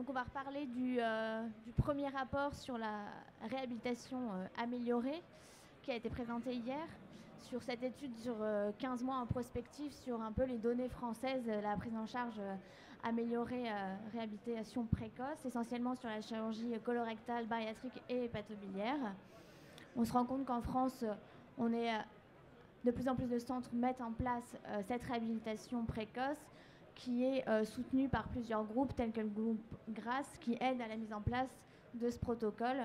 Donc on va reparler du premier rapport sur la réhabilitation améliorée qui a été présenté hier, sur cette étude sur 15 mois en prospective sur un peu les données françaises, la prise en charge améliorée, réhabilitation précoce, essentiellement sur la chirurgie colorectale, bariatrique et hépatobiliaire. On se rend compte qu'en France, de plus en plus de centres mettent en place cette réhabilitation précoce qui est soutenue par plusieurs groupes tels que le groupe GRACE qui aide à la mise en place de ce protocole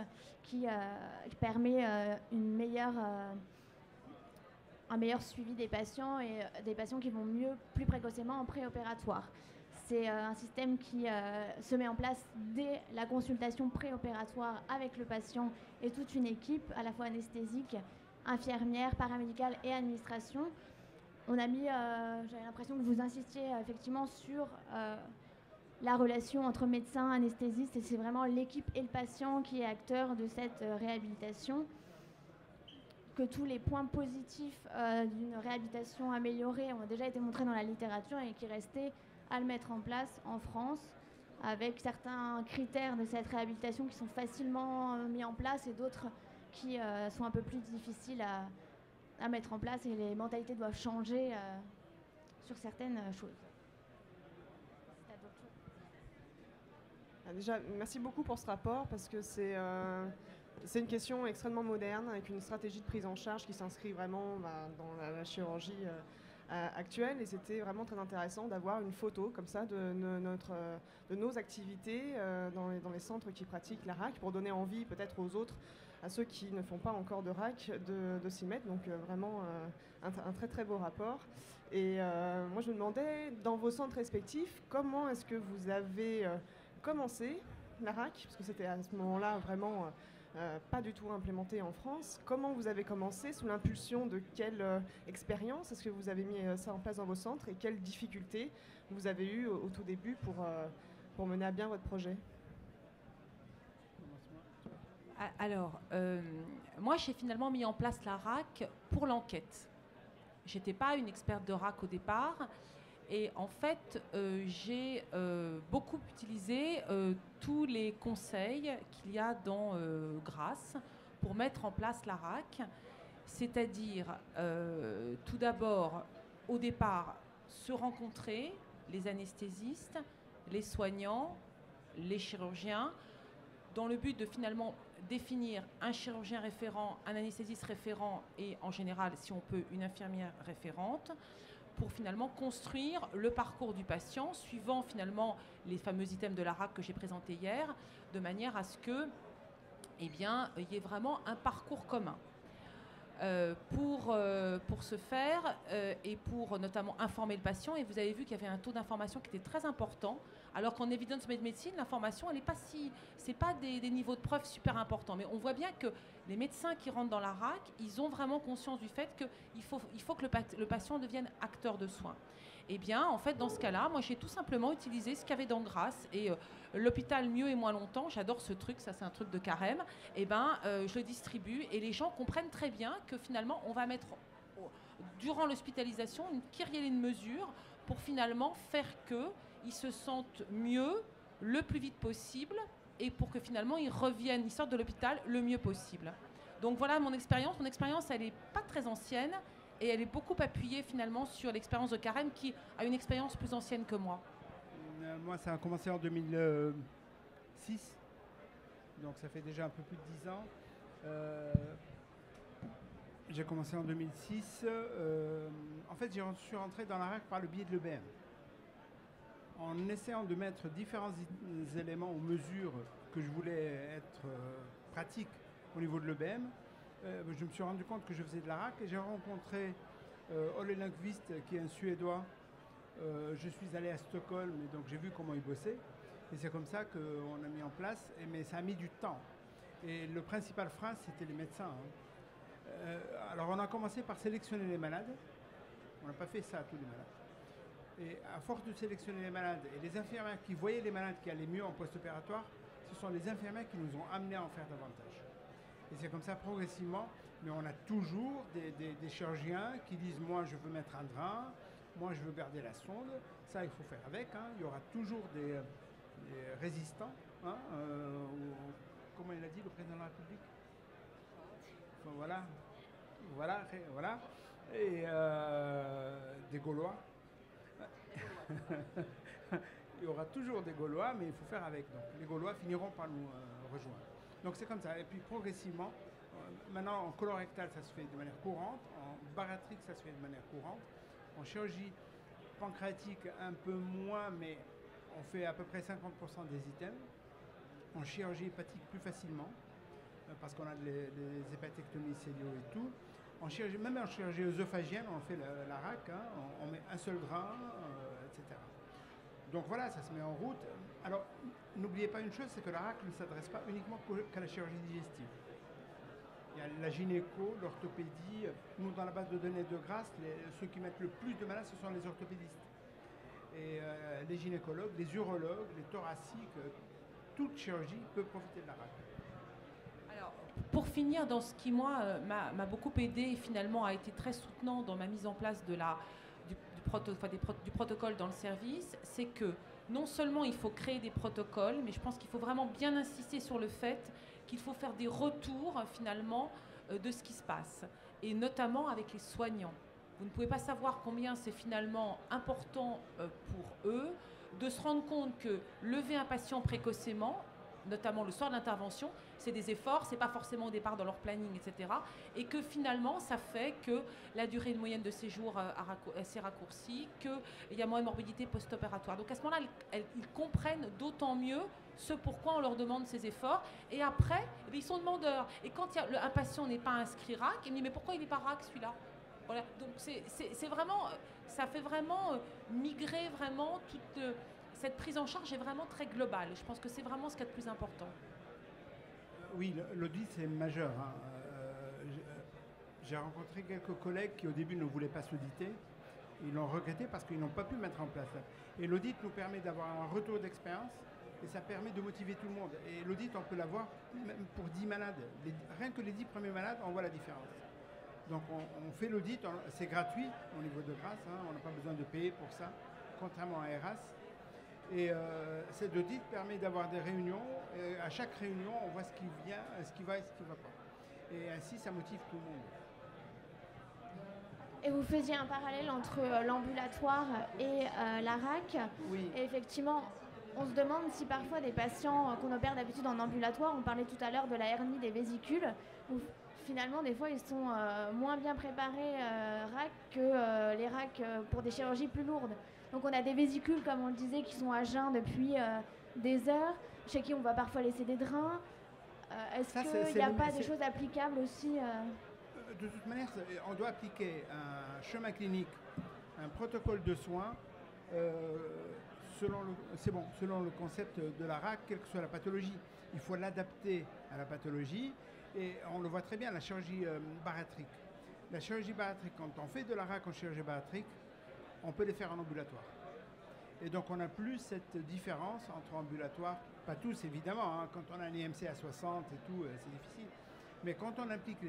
qui permet un meilleur suivi des patients et des patients qui vont mieux plus précocement en préopératoire. C'est un système qui se met en place dès la consultation préopératoire avec le patient et toute une équipe, à la fois anesthésique, infirmière, paramédicale et administration. On a mis, j'avais l'impression que vous insistiez effectivement sur la relation entre médecin, anesthésiste, et c'est vraiment l'équipe et le patient qui est acteur de cette réhabilitation. Que tous les points positifs d'une réhabilitation améliorée ont déjà été montrés dans la littérature et qu'il restait à le mettre en place en France avec certains critères de cette réhabilitation qui sont facilement mis en place et d'autres qui sont un peu plus difficiles à mettre en place et les mentalités doivent changer sur certaines choses. Déjà, merci beaucoup pour ce rapport parce que c'est une question extrêmement moderne avec une stratégie de prise en charge qui s'inscrit vraiment dans la chirurgie actuelle et c'était vraiment très intéressant d'avoir une photo comme ça de nos activités dans les centres qui pratiquent la RAC pour donner envie peut-être aux autres, à ceux qui ne font pas encore de RAC, de s'y mettre. Donc vraiment un très très beau rapport. Et moi je me demandais, dans vos centres respectifs, comment est-ce que vous avez commencé la RAC, parce que c'était à ce moment-là vraiment pas du tout implémenté en France. Comment vous avez commencé, sous l'impulsion de quelle expérience est-ce que vous avez mis ça en place dans vos centres et quelles difficultés vous avez eues au tout début pour mener à bien votre projet? Alors, moi j'ai finalement mis en place la RAC pour l'enquête. J'étais pas une experte de RAC au départ. Et en fait, j'ai beaucoup utilisé tous les conseils qu'il y a dans GRACE pour mettre en place la RAC. C'est-à-dire, tout d'abord, au départ, se rencontrer, les anesthésistes, les soignants, les chirurgiens, dans le but de finalement définir un chirurgien référent, un anesthésiste référent et en général, si on peut, une infirmière référente, pour finalement construire le parcours du patient, suivant finalement les fameux items de la RAC que j'ai présentés hier, de manière à ce que, il y ait vraiment un parcours commun. Pour ce faire et pour notamment informer le patient, et vous avez vu qu'il y avait un taux d'information qui était très important, alors qu'en evidence-based medicine, l'information, elle est pas c'est pas des niveaux de preuve super importants, mais on voit bien que les médecins qui rentrent dans la RAC, ils ont vraiment conscience du fait qu'il faut que le patient devienne acteur de soins. Eh bien, en fait, dans ce cas-là, moi, j'ai tout simplement utilisé ce qu'il y avait dans GRACE et l'hôpital mieux et moins longtemps, j'adore ce truc, ça c'est un truc de carême, je le distribue et les gens comprennent très bien que finalement, on va mettre durant l'hospitalisation une kyrielle de mesures pour finalement faire qu'ils se sentent mieux le plus vite possible et pour que finalement ils sortent de l'hôpital le mieux possible. Donc voilà mon expérience. Mon expérience, elle n'est pas très ancienne et elle est beaucoup appuyée finalement sur l'expérience de Carême qui a une expérience plus ancienne que moi. Moi, ça a commencé en 2006, donc ça fait déjà un peu plus de 10 ans. J'ai commencé en 2006. En fait, je suis rentré dans la RAC par le biais de l'EBM. En essayant de mettre différents éléments ou mesures que je voulais être pratiques au niveau de l'EBM, je me suis rendu compte que je faisais de la RAC et j'ai rencontré Olle Lundqvist, qui est un Suédois. Je suis allé à Stockholm et donc j'ai vu comment il bossait. Et c'est comme ça qu'on a mis en place, mais ça a mis du temps. Et le principal frein, c'était les médecins. Alors on a commencé par sélectionner les malades. On n'a pas fait ça à tous les malades. Et à force de sélectionner les malades et les infirmières qui voyaient les malades qui allaient mieux en post-opératoire, ce sont les infirmières qui nous ont amenés à en faire davantage. Et c'est comme ça progressivement, mais on a toujours des chirurgiens qui disent « moi je veux mettre un drain, moi je veux garder la sonde ». Ça il faut faire avec, hein. Il y aura toujours résistants, hein, comment il a dit le président de la République? Enfin, voilà, et des Gaulois. Il y aura toujours des Gaulois, mais il faut faire avec. Donc les Gaulois finiront par nous rejoindre. Donc c'est comme ça. Et puis progressivement, maintenant en colorectal ça se fait de manière courante, en bariatrique ça se fait de manière courante, en chirurgie pancréatique un peu moins, mais on fait à peu près 50% des items. En chirurgie hépatique plus facilement, parce qu'on a des hépatectomies celluleux et tout. En chirurgie, même en chirurgie œsophagienne, on fait la RAC, hein, on met un seul grain, etc. Donc voilà, ça se met en route. Alors, n'oubliez pas une chose, c'est que la RAC ne s'adresse pas uniquement qu'à la chirurgie digestive. Il y a la gynéco, l'orthopédie. Nous, dans la base de données de Grasse, ceux qui mettent le plus de malades, ce sont les orthopédistes. Et les gynécologues, les urologues, les thoraciques, toute chirurgie peut profiter de la RAC. Alors, pour finir, dans ce qui, moi, m'a beaucoup aidé et finalement a été très soutenant dans ma mise en place du protocole dans le service, c'est que non seulement il faut créer des protocoles, mais je pense qu'il faut vraiment bien insister sur le fait qu'il faut faire des retours finalement de ce qui se passe, et notamment avec les soignants. Vous ne pouvez pas savoir combien c'est finalement important pour eux de se rendre compte que lever un patient précocement, notamment le soir de l'intervention, c'est des efforts, c'est pas forcément au départ dans leur planning, etc. Et que finalement, ça fait que la durée moyenne de séjour s'est raccourcie, qu'il y a moins de morbidité post-opératoire. Donc à ce moment-là, ils comprennent d'autant mieux ce pourquoi on leur demande ces efforts. Et après, ils sont demandeurs. Et quand un patient n'est pas inscrit RAC, il me dit mais pourquoi il n'est pas RAC celui-là? Voilà. Donc c'est vraiment, ça fait vraiment migrer vraiment toute cette prise en charge est vraiment très globale. Je pense que c'est vraiment ce qu'il y a de plus important. Oui, l'audit c'est majeur. Hein. J'ai rencontré quelques collègues qui au début ne voulaient pas s'auditer. Ils l'ont regretté parce qu'ils n'ont pas pu mettre en place. Et l'audit nous permet d'avoir un retour d'expérience et ça permet de motiver tout le monde. Et l'audit, on peut l'avoir même pour 10 malades. Rien que les 10 premiers malades, on voit la différence. Donc on fait l'audit, c'est gratuit au niveau de Grasse, hein, on n'a pas besoin de payer pour ça, contrairement à Eras. Et cet audit permet d'avoir des réunions, et à chaque réunion on voit ce qui vient, ce qui va et ce qui ne va pas. Et ainsi ça motive tout le monde. Et vous faisiez un parallèle entre l'ambulatoire et la RAC. Oui. Et effectivement, on se demande si parfois des patients qu'on opère d'habitude en ambulatoire, on parlait tout à l'heure de la hernie des vésicules, où finalement des fois ils sont moins bien préparés RAC que les RAC pour des chirurgies plus lourdes. Donc on a des vésicules, comme on le disait, qui sont à jeun depuis des heures, chez qui on va parfois laisser des drains. Est-ce qu'il n'y a pas des choses applicables aussi De toute manière, on doit appliquer un schéma clinique, un protocole de soins, selon le concept de la RAC, quelle que soit la pathologie. Il faut l'adapter à la pathologie, et on le voit très bien, la chirurgie bariatrique. La chirurgie bariatrique, quand on fait de la RAC en chirurgie bariatrique, on peut les faire en ambulatoire. Et donc on n'a plus cette différence entre ambulatoire, pas tous évidemment, hein, quand on a un IMC à 60 et tout, c'est difficile. Mais quand on applique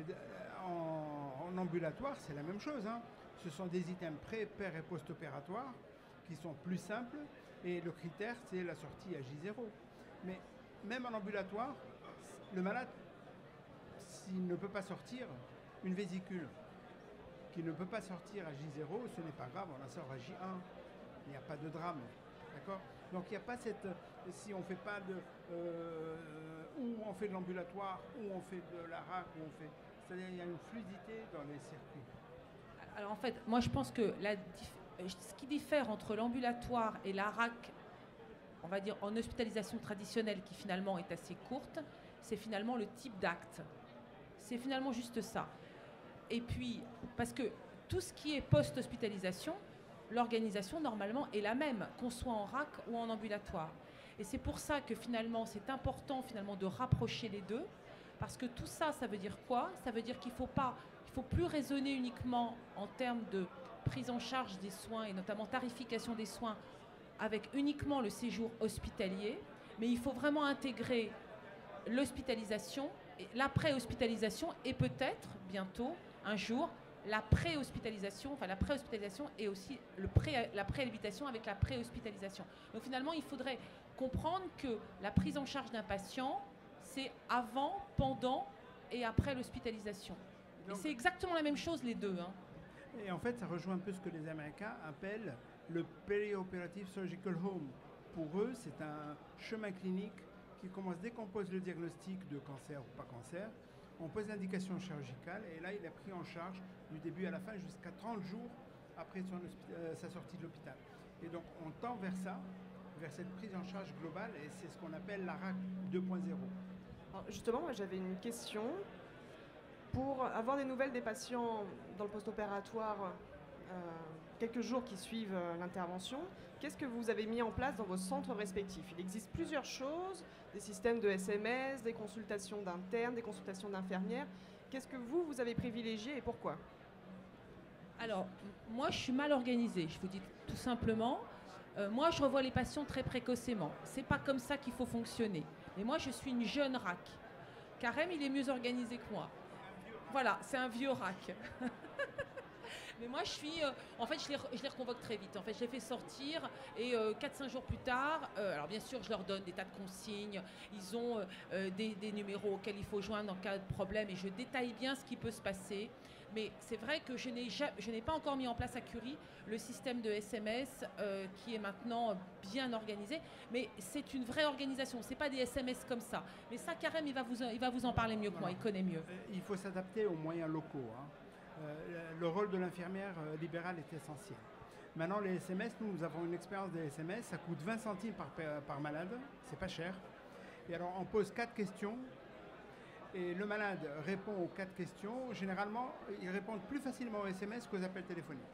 en ambulatoire, c'est la même chose. Hein. Ce sont des items pré, per et post-opératoires qui sont plus simples, et le critère, c'est la sortie à J0. Mais même en ambulatoire, le malade, s'il ne peut pas sortir, une vésicule qui ne peut pas sortir à J0, ce n'est pas grave, on la sort à J1. Il n'y a pas de drame. D'accord ? Donc il n'y a pas cette... Si on ne fait pas de... ou on fait de l'ambulatoire, ou on fait de la RAC, ou on fait... C'est-à-dire qu'il y a une fluidité dans les circuits. Alors en fait, moi je pense que ce qui diffère entre l'ambulatoire et la RAC, on va dire en hospitalisation traditionnelle, qui finalement est assez courte, c'est finalement le type d'acte. C'est finalement juste ça. Et puis, parce que tout ce qui est post-hospitalisation, l'organisation normalement est la même, qu'on soit en RAC ou en ambulatoire. Et c'est pour ça que finalement c'est important finalement de rapprocher les deux, parce que tout ça, ça veut dire quoi? Ça veut dire qu'il faut plus raisonner uniquement en termes de prise en charge des soins et notamment tarification des soins avec uniquement le séjour hospitalier, mais il faut vraiment intégrer l'hospitalisation, l'après-hospitalisation et peut-être bientôt, un jour, la pré-hospitalisation, et aussi la pré-habitation avec la pré-hospitalisation. Donc finalement, il faudrait comprendre que la prise en charge d'un patient, c'est avant, pendant et après l'hospitalisation. Et c'est exactement la même chose les deux. Hein. Et en fait, ça rejoint un peu ce que les Américains appellent le Perioperative Surgical Home. Pour eux, c'est un chemin clinique qui commence dès qu'on pose le diagnostic de cancer ou pas cancer. On pose l'indication chirurgicale et là, il est pris en charge du début à la fin jusqu'à 30 jours après sa sortie de l'hôpital. Et donc, on tend vers ça, vers cette prise en charge globale et c'est ce qu'on appelle la RAC 2.0. Justement, moi, j'avais une question. Pour avoir des nouvelles des patients dans le post-opératoire quelques jours qui suivent l'intervention, qu'est-ce que vous avez mis en place dans vos centres respectifs? Il existe plusieurs choses, des systèmes de SMS, des consultations d'internes, des consultations d'infirmières. Qu'est-ce que vous avez privilégié et pourquoi? Alors, moi, je suis mal organisée, je vous dis tout simplement. Moi, je revois les patients très précocement. C'est pas comme ça qu'il faut fonctionner. Mais moi, je suis une jeune RAC. Karim, il est mieux organisé que moi. Voilà, c'est un vieux RAC. Mais moi, je suis... en fait, je les reconvoque très vite. En fait, je les fais sortir et 4-5 jours plus tard, alors bien sûr, je leur donne des tas de consignes. Ils ont des numéros auxquels il faut joindre en cas de problème et je détaille bien ce qui peut se passer. Mais c'est vrai que je n'ai pas encore mis en place à Curie le système de SMS qui est maintenant bien organisé. Mais c'est une vraie organisation, ce n'est pas des SMS comme ça. Mais ça, Karim, il va vous en parler mieux que moi, il connaît mieux. Il faut s'adapter aux moyens locaux. Hein. Le rôle de l'infirmière libérale est essentiel. Maintenant, les SMS, nous avons une expérience des SMS, ça coûte 20 centimes par malade, c'est pas cher. Et alors, on pose 4 questions. Et le malade répond aux 4 questions. Généralement, ils répondent plus facilement aux SMS qu'aux appels téléphoniques.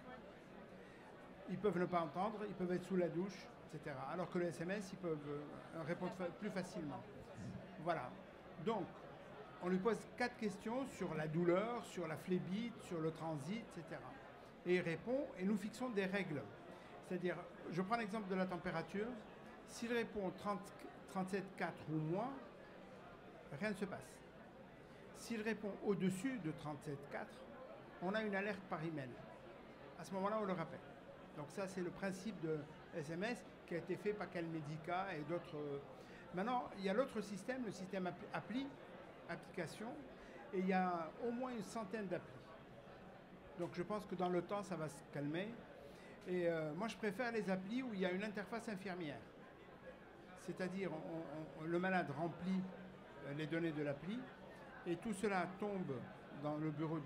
Ils peuvent ne pas entendre, ils peuvent être sous la douche, etc. Alors que les SMS, ils peuvent répondre plus facilement. Voilà. Donc, on lui pose 4 questions sur la douleur, sur la phlébite, sur le transit, etc. Et il répond, et nous fixons des règles. C'est-à-dire, je prends l'exemple de la température. S'il répond 37,4 ou moins, rien ne se passe. S'il répond au-dessus de 37,4, on a une alerte par email. À ce moment-là, on le rappelle. Donc ça, c'est le principe de SMS qui a été fait par Calmedica et d'autres. Maintenant, il y a l'autre système, le système application, et il y a au moins une centaine d'applis. Donc je pense que dans le temps, ça va se calmer. Et moi, je préfère les applis où il y a une interface infirmière. C'est-à-dire, le malade remplit les données de l'appli, et tout cela tombe dans le bureau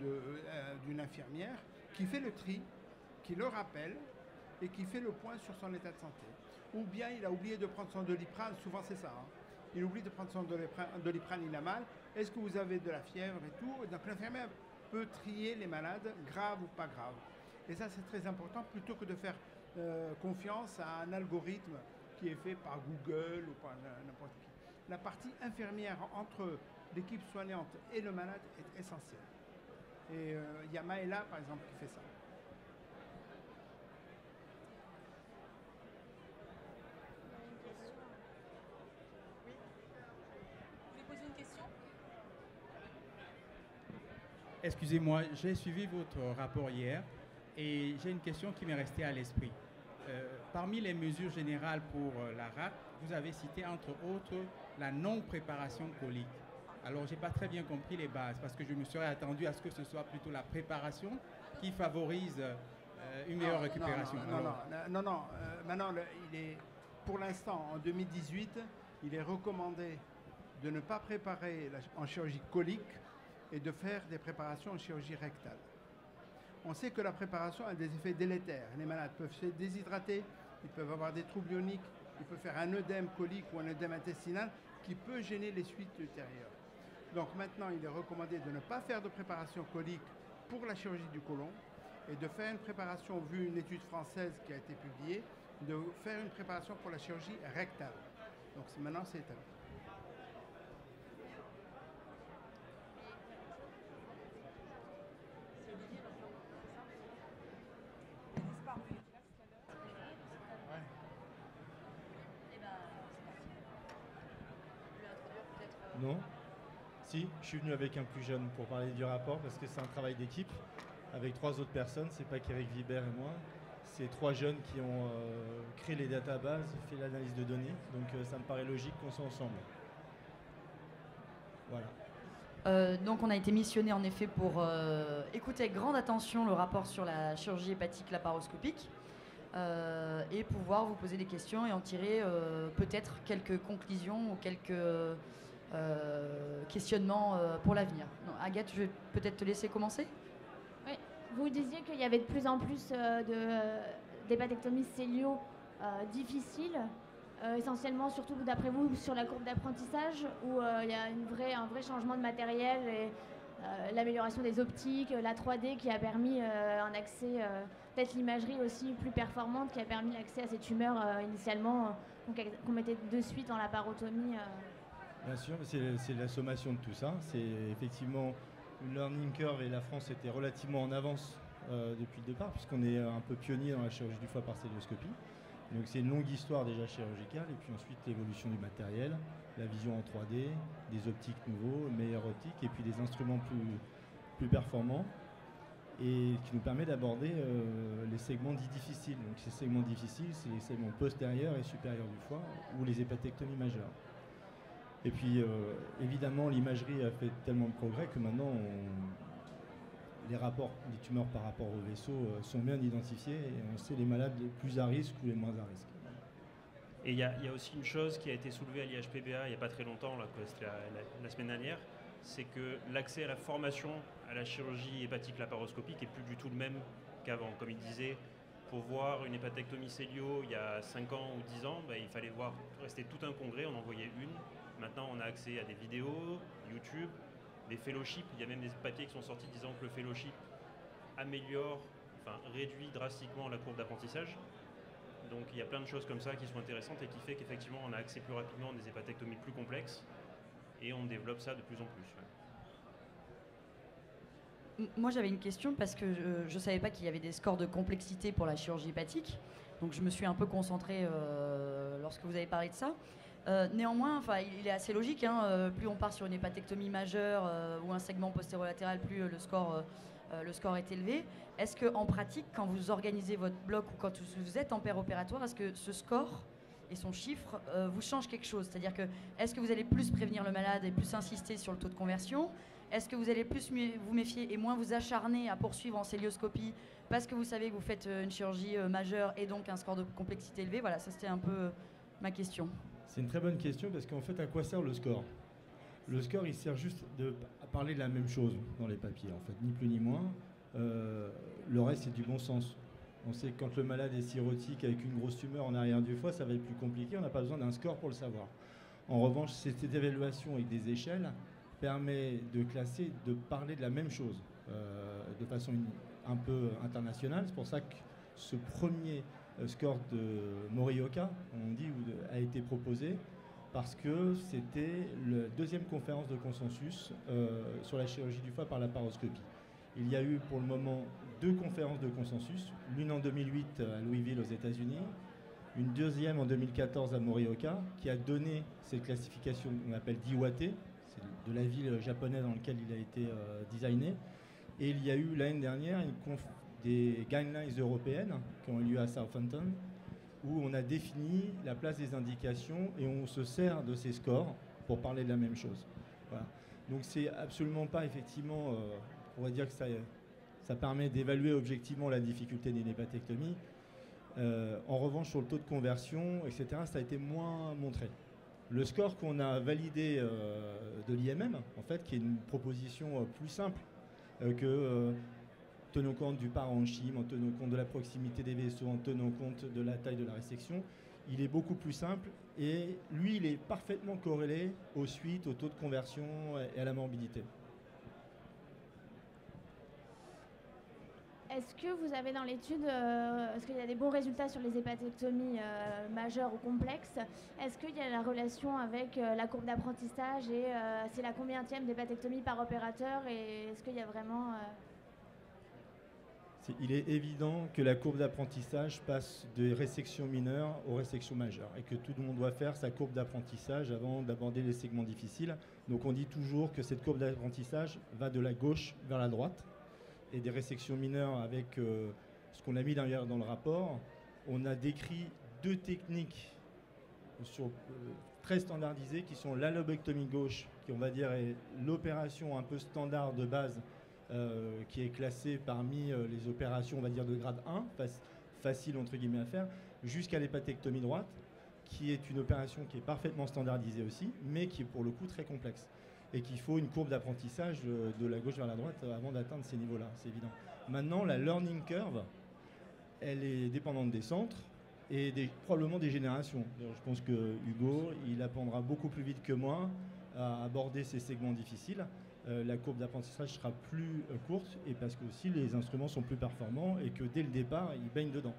d'une infirmière qui fait le tri, qui le rappelle et qui fait le point sur son état de santé. Ou bien il a oublié de prendre son Doliprane, souvent c'est ça. Hein. Il oublie de prendre son Doliprane, il a mal. Est-ce que vous avez de la fièvre et tout? Donc l'infirmière peut trier les malades, graves ou pas graves. Et ça c'est très important plutôt que de faire confiance à un algorithme qui est fait par Google ou par n'importe qui. La partie infirmière entre l'équipe soignante et le malade est essentielle. Et il y a Maëla, par exemple, qui fait ça. Vous voulez poser une question? Excusez-moi, j'ai suivi votre rapport hier et j'ai une question qui m'est restée à l'esprit. Parmi les mesures générales pour la RAC, vous avez cité entre autres la non-préparation colique. Alors, je n'ai pas très bien compris les bases parce que je me serais attendu à ce que ce soit plutôt la préparation qui favorise une meilleure récupération. Non. Maintenant, pour l'instant, en 2018, il est recommandé de ne pas préparer en chirurgie colique et de faire des préparations en chirurgie rectale. On sait que la préparation a des effets délétères. Les malades peuvent se déshydrater, ils peuvent avoir des troubles ioniques, ils peuvent faire un œdème colique ou un œdème intestinal qui peut gêner les suites ultérieures. Donc maintenant, il est recommandé de ne pas faire de préparation colique pour la chirurgie du côlon et de faire une préparation, vu une étude française qui a été publiée, de faire une préparation pour la chirurgie rectale. Donc maintenant, c'est établi. Non. Si, je suis venu avec un plus jeune pour parler du rapport parce que c'est un travail d'équipe avec 3 autres personnes. C'est pas qu'Éric Vibert et moi, c'est 3 jeunes qui ont créé les databases, fait l'analyse de données. Donc ça me paraît logique qu'on soit ensemble. Voilà. Donc on a été missionné en effet pour écouter avec grande attention le rapport sur la chirurgie hépatique laparoscopique et pouvoir vous poser des questions et en tirer peut-être quelques conclusions ou quelques questionnements pour l'avenir. Agathe, je vais peut-être te laisser commencer. Oui, vous disiez qu'il y avait de plus en plus d'hépatectomies cellio difficiles. Essentiellement, surtout d'après vous, sur la courbe d'apprentissage, où il y a un vrai changement de matériel et l'amélioration des optiques, la 3D qui a permis un accès, peut-être l'imagerie aussi plus performante, qui a permis l'accès à ces tumeurs initialement qu'on mettait de suite en laparotomie. Bien sûr, c'est la sommation de tout ça. C'est effectivement une learning curve et la France était relativement en avance depuis le départ, puisqu'on est un peu pionnier dans la chirurgie du foie par célioscopie. Donc c'est une longue histoire déjà chirurgicale, et puis ensuite l'évolution du matériel, la vision en 3D, des optiques nouveaux, meilleures optiques, et puis des instruments plus performants, et qui nous permet d'aborder les segments dits difficiles. Donc ces segments difficiles, c'est les segments postérieurs et supérieurs du foie, ou les hépatectomies majeures. Et puis évidemment l'imagerie a fait tellement de progrès que maintenant les rapports des tumeurs par rapport au vaisseau sont bien identifiés et on sait les malades les plus à risque ou les moins à risque. Et il y a aussi une chose qui a été soulevée à l'IHPBA il n'y a pas très longtemps, là, c'était la semaine dernière, c'est que l'accès à la formation à la chirurgie hépatique laparoscopique n'est plus du tout le même qu'avant. Comme il disait, pour voir une hépatectomie cellio il y a 5 ans ou 10 ans, il fallait rester tout un congrès, on en voyait une. Maintenant, on a accès à des vidéos, YouTube, des fellowships. Il y a même des papiers qui sont sortis disant que le fellowship réduit drastiquement la courbe d'apprentissage. Donc il y a plein de choses comme ça qui sont intéressantes et qui fait qu'effectivement on a accès plus rapidement à des hépatectomies plus complexes et on développe ça de plus en plus. Moi j'avais une question parce que je ne savais pas qu'il y avait des scores de complexité pour la chirurgie hépatique. Donc je me suis un peu concentrée lorsque vous avez parlé de ça. Néanmoins, il est assez logique, plus on part sur une hépatectomie majeure ou un segment postérolatéral, plus le score est élevé. Est-ce qu'en pratique, quand vous organisez votre bloc ou quand vous êtes en paire opératoire, est-ce que ce score et son chiffre vous change quelque chose? C'est-à-dire que est-ce que vous allez plus prévenir le malade et plus insister sur le taux de conversion? Est-ce que vous allez plus vous méfier et moins vous acharner à poursuivre en célioscopie parce que vous savez que vous faites une chirurgie majeure et donc un score de complexité élevé? Voilà, ça c'était un peu ma question. C'est une très bonne question parce qu'en fait, à quoi sert le score? Le score, il sert juste à parler de la même chose dans les papiers, en fait, ni plus ni moins. Le reste, c'est du bon sens. On sait que quand le malade est cirrhotique avec une grosse tumeur en arrière du foie, ça va être plus compliqué, on n'a pas besoin d'un score pour le savoir. En revanche, cette évaluation avec des échelles permet de classer, de parler de la même chose de façon un peu internationale. C'est pour ça que ce premier score de Morioka, on dit, a été proposé parce que c'était la deuxième conférence de consensus sur la chirurgie du foie par laparoscopie. Il y a eu pour le moment 2 conférences de consensus, l'une en 2008 à Louisville aux États-Unis, une deuxième en 2014 à Morioka, qui a donné cette classification qu'on appelle d'Iwate, c'est de la ville japonaise dans laquelle il a été designé. Et il y a eu l'année dernière des guidelines européennes qui ont eu lieu à Southampton, où on a défini la place des indications et on se sert de ces scores pour parler de la même chose. Voilà. Donc c'est absolument pas effectivement, on va dire que ça permet d'évaluer objectivement la difficulté d'une hépatectomie. En revanche, sur le taux de conversion, etc., ça a été moins montré. Le score qu'on a validé de l'IMM, en fait, qui est une proposition plus simple que tenant compte du parenchyme, en tenant compte de la proximité des vaisseaux, en tenant compte de la taille de la résection, il est beaucoup plus simple et lui, il est parfaitement corrélé aux suites, au taux de conversion et à la morbidité. Est-ce que vous avez dans l'étude, est-ce qu'il y a des bons résultats sur les hépatectomies majeures ou complexes? Est-ce qu'il y a la relation avec la courbe d'apprentissage et c'est la combienième d'hépatectomie par opérateur et est-ce qu'il y a vraiment... Il est évident que la courbe d'apprentissage passe de résection mineure aux résections majeures et que tout le monde doit faire sa courbe d'apprentissage avant d'aborder les segments difficiles. Donc on dit toujours que cette courbe d'apprentissage va de la gauche vers la droite et des résections mineures avec ce qu'on a mis d'ailleurs dans le rapport, on a décrit 2 techniques très standardisées qui sont la lobectomie gauche, qui on va dire est l'opération un peu standard de base, qui est classée parmi les opérations on va dire de grade 1, facile entre guillemets à faire, jusqu'à l'hépatectomie droite, qui est une opération qui est parfaitement standardisée aussi, mais qui est pour le coup très complexe. Et qu'il faut une courbe d'apprentissage de la gauche vers la droite avant d'atteindre ces niveaux-là, c'est évident. Maintenant, la learning curve, elle est dépendante des centres et probablement des générations. Je pense que Hugo, il apprendra beaucoup plus vite que moi à aborder ces segments difficiles. La courbe d'apprentissage sera plus courte et parce que aussi les instruments sont plus performants et que dès le départ, ils baignent dedans.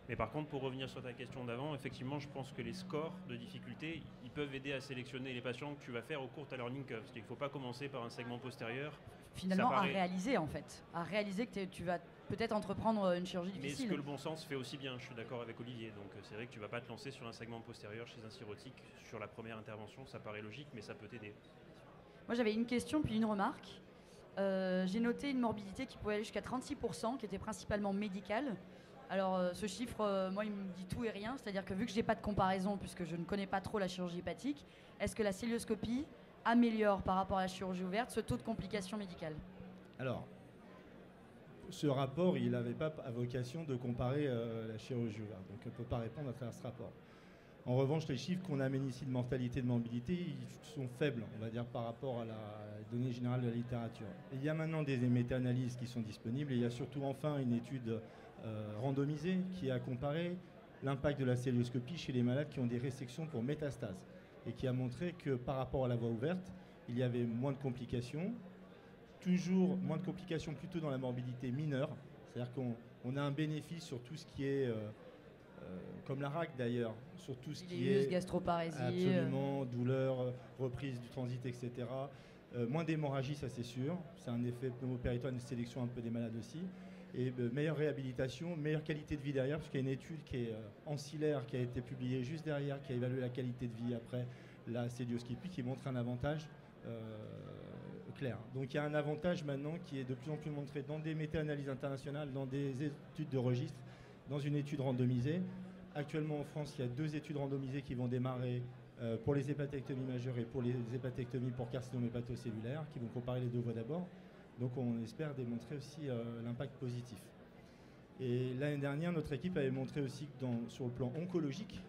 Mais par contre, pour revenir sur ta question d'avant, effectivement, je pense que les scores de difficulté, ils peuvent aider à sélectionner les patients que tu vas faire au cours de ta learning curve. Il ne faut pas commencer par un segment postérieur. Finalement, à réaliser en fait. À réaliser que tu vas peut-être entreprendre une chirurgie difficile. Mais ce que le bon sens fait aussi bien, je suis d'accord avec Olivier. Donc c'est vrai que tu ne vas pas te lancer sur un segment postérieur chez un cirrhotique sur la première intervention. Ça paraît logique, mais ça peut t'aider. Moi, j'avais une question puis une remarque. J'ai noté une morbidité qui pouvait aller jusqu'à 36%, qui était principalement médicale. Alors ce chiffre, moi, il me dit tout et rien, c'est-à-dire que vu que je n'ai pas de comparaison, puisque je ne connais pas trop la chirurgie hépatique, est-ce que la célioscopie améliore par rapport à la chirurgie ouverte ce taux de complications médicales? Alors, ce rapport, il n'avait pas à vocation de comparer la chirurgie ouverte, donc on ne peut pas répondre à travers ce rapport. En revanche, les chiffres qu'on amène ici de mortalité et de morbidité, ils sont faibles, on va dire, par rapport à la donnée générale de la littérature. Et il y a maintenant des méta-analyses qui sont disponibles, et il y a surtout enfin une étude randomisée qui a comparé l'impact de la célioscopie chez les malades qui ont des résections pour métastase et qui a montré que par rapport à la voie ouverte, il y avait moins de complications, toujours moins de complications plutôt dans la morbidité mineure, c'est-à-dire qu'on a un bénéfice sur tout ce qui est, comme la RAC d'ailleurs, sur tout ce qui est gastroparésie, absolument, douleur, reprise du transit, etc. Moins d'hémorragie, ça c'est sûr, c'est un effet pneumopéritoine, une sélection un peu des malades aussi. Et meilleure réhabilitation, meilleure qualité de vie derrière, parce qu'il y a une étude qui est ancillaire, qui a été publiée juste derrière, qui a évalué la qualité de vie après la célioscopie, qui montre un avantage clair. Donc il y a un avantage maintenant qui est de plus en plus montré dans des méta-analyses internationales, dans des études de registre, dans une étude randomisée. Actuellement en France, il y a 2 études randomisées qui vont démarrer pour les hépatectomies majeures et pour les hépatectomies pour carcinome hépatocellulaire, qui vont comparer les 2 voies d'abord. Donc on espère démontrer aussi l'impact positif. Et l'année dernière, notre équipe avait montré aussi que sur le plan oncologique,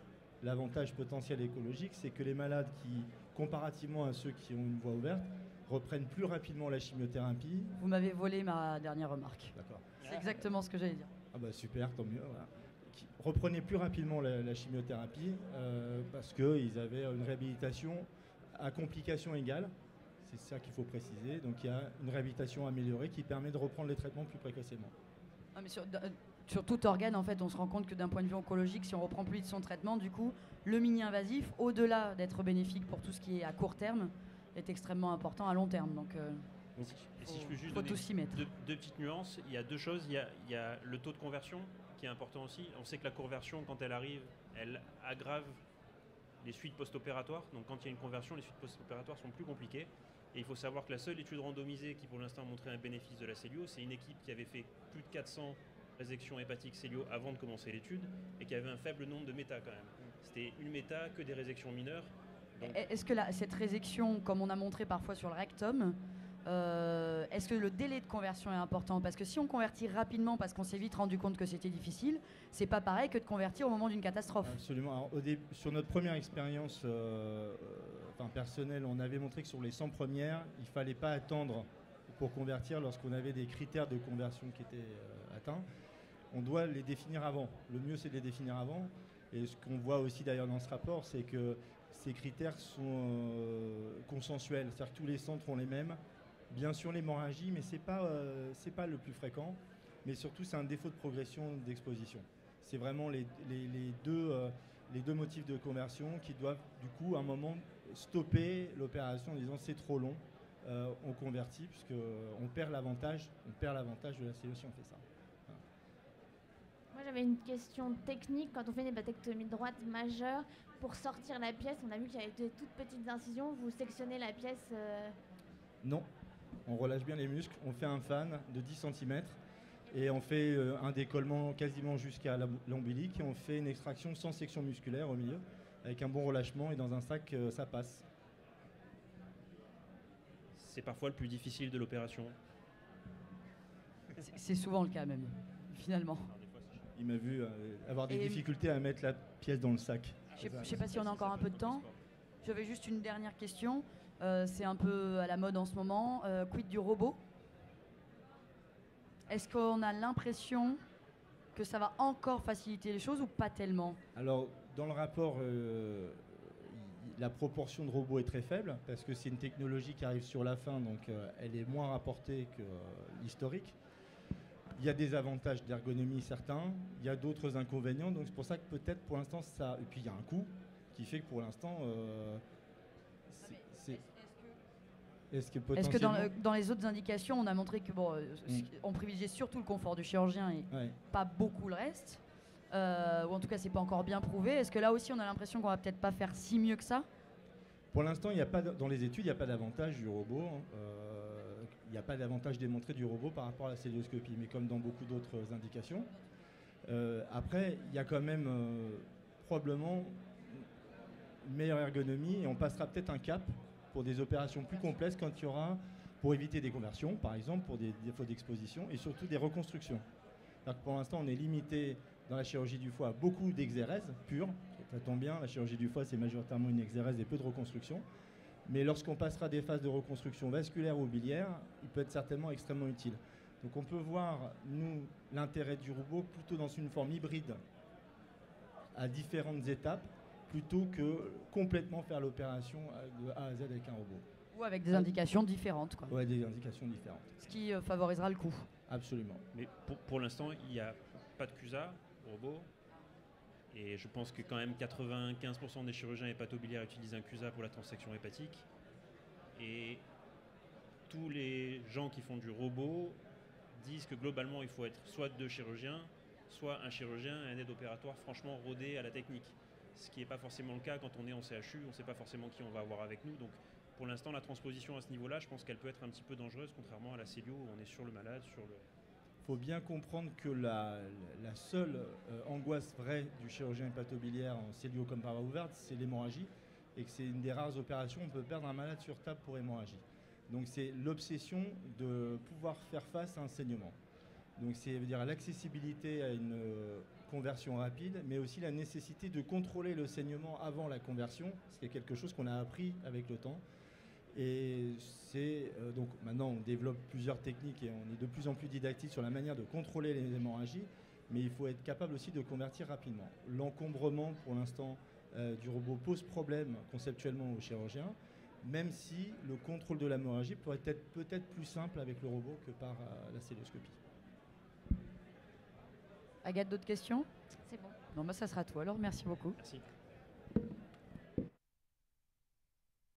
l'avantage potentiel écologique, c'est que les malades qui, comparativement à ceux qui ont une voie ouverte, reprennent plus rapidement la chimiothérapie. Vous m'avez volé ma dernière remarque. D'accord. C'est exactement ce que j'allais dire. Ah bah super, tant mieux. Voilà. Qui reprenaient plus rapidement la chimiothérapie parce qu'ils avaient une réhabilitation à complications égales. C'est ça qu'il faut préciser. Donc il y a une réhabilitation améliorée qui permet de reprendre les traitements plus précocement. Ah, mais sur tout organe, en fait, on se rend compte que d'un point de vue oncologique, si on reprend plus vite son traitement, du coup, le mini-invasif, au-delà d'être bénéfique pour tout ce qui est à court terme, est extrêmement important à long terme. Donc, et si je peux juste faut donner tout s'y mettre. deux petites nuances, il y a 2 choses. Il y a le taux de conversion qui est important aussi. On sait que la conversion, quand elle arrive, elle aggrave les suites post-opératoires. Donc quand il y a une conversion, les suites post-opératoires sont plus compliquées. Et il faut savoir que la seule étude randomisée qui pour l'instant a montré un bénéfice de la cellio, c'est une équipe qui avait fait plus de 400 résections hépatiques cellio avant de commencer l'étude et qui avait un faible nombre de méta quand même. C'était une méta que des résections mineures. Donc... Est-ce que cette résection, comme on a montré parfois sur le rectum, est-ce que le délai de conversion est important? Parce que si on convertit rapidement parce qu'on s'est vite rendu compte que c'était difficile, c'est pas pareil que de convertir au moment d'une catastrophe. Absolument. Alors, sur notre première expérience personnelle, on avait montré que sur les 100 premières, il fallait pas attendre pour convertir lorsqu'on avait des critères de conversion qui étaient atteints. On doit les définir avant. Le mieux, c'est de les définir avant. Et ce qu'on voit aussi d'ailleurs dans ce rapport, c'est que ces critères sont consensuels. C'est-à-dire que tous les centres ont les mêmes. Bien sûr l'hémorragie, mais c'est pas le plus fréquent. Mais surtout, c'est un défaut de progression d'exposition. C'est vraiment les deux motifs de conversion qui doivent, du coup, à un moment, stopper l'opération en disant c'est trop long, on convertit, puisqu'on perd l'avantage de la cellule si on fait ça. Voilà. Moi, j'avais une question technique. Quand on fait une hépatectomie droite majeure, pour sortir la pièce, on a vu qu'il y avait de toutes petites incisions. Vous sectionnez la pièce Non. On relâche bien les muscles, on fait un fan de 10 cm Et on fait un décollement quasiment jusqu'à l'ombilic et on fait une extraction sans section musculaire au milieu, avec un bon relâchement et dans un sac, ça passe. C'est parfois le plus difficile de l'opération. C'est souvent le cas même, finalement. Il m'a vu avoir des Et- difficultés à mettre la pièce dans le sac. Je ne sais pas si on a encore un peu de temps. J'avais juste une dernière question. C'est un peu à la mode en ce moment. Quid du robot? Est-ce qu'on a l'impression que ça va encore faciliter les choses ou pas tellement? Alors, dans le rapport, la proportion de robots est très faible parce que c'est une technologie qui arrive sur la fin, donc elle est moins rapportée que l'historique. Il y a des avantages d'ergonomie certains, il y a d'autres inconvénients, donc c'est pour ça que peut-être pour l'instant ça... Et puis il y a un coût qui fait que pour l'instant... Est-ce que Est-ce que potentiellement... dans les autres indications, on a montré que on privilégiait surtout le confort du chirurgien et Ouais. pas beaucoup le reste, ou en tout cas c'est pas encore bien prouvé. Est-ce que là aussi on a l'impression qu'on va peut-être pas faire si mieux que ça? Pour l'instant, il y a pas dans les études, il n'y a pas d'avantage du robot. Il n'y a pas d'avantage démontré du robot par rapport à la célioscopie, mais comme dans beaucoup d'autres indications. Après, il y a quand même probablement une meilleure ergonomie et on passera peut-être un cap pour des opérations plus complexes quand il y aura, pour éviter des conversions, par exemple, pour des défauts d'exposition et surtout des reconstructions. Alors que pour l'instant, on est limité dans la chirurgie du foie à beaucoup d'exérèse pure. Ça tombe bien, la chirurgie du foie, c'est majoritairement une exérèse et peu de reconstruction. Mais lorsqu'on passera des phases de reconstruction vasculaire ou biliaire, il peut être certainement extrêmement utile. Donc on peut voir, nous, l'intérêt du robot plutôt dans une forme hybride à différentes étapes, plutôt que complètement faire l'opération de A à Z avec un robot. Ou avec des indications différentes, quoi. Ouais, des indications différentes. Ce qui favorisera le coût. Absolument. Mais pour l'instant, il n'y a pas de CUSA robot. Et je pense que quand même 95% des chirurgiens hépatobiliaires utilisent un CUSA pour la transection hépatique. Et tous les gens qui font du robot disent que globalement, il faut être soit deux chirurgiens, soit un chirurgien et un aide opératoire franchement rodé à la technique. Ce qui n'est pas forcément le cas quand on est en CHU, on ne sait pas forcément qui on va avoir avec nous. Donc pour l'instant, la transposition à ce niveau-là, je pense qu'elle peut être un petit peu dangereuse, contrairement à la cellio où on est sur le malade, sur le... Il faut bien comprendre que la seule angoisse vraie du chirurgien hépatobiliaire en cellio comme par voie ouverte, c'est l'hémorragie, et que c'est une des rares opérations où on peut perdre un malade sur table pour hémorragie. Donc c'est l'obsession de pouvoir faire face à un saignement. Donc c'est veut dire l'accessibilité à une conversion rapide, mais aussi la nécessité de contrôler le saignement avant la conversion, ce qui est quelque chose qu'on a appris avec le temps. Et c'est donc maintenant on développe plusieurs techniques et on est de plus en plus didactique sur la manière de contrôler les hémorragies, mais il faut être capable aussi de convertir rapidement. L'encombrement pour l'instant du robot pose problème conceptuellement aux chirurgiens, même si le contrôle de l'hémorragie pourrait être peut-être plus simple avec le robot que par la célioscopie. Agathe, d'autres questions? C'est bon. Non, bah ça sera tout alors, merci beaucoup. Merci.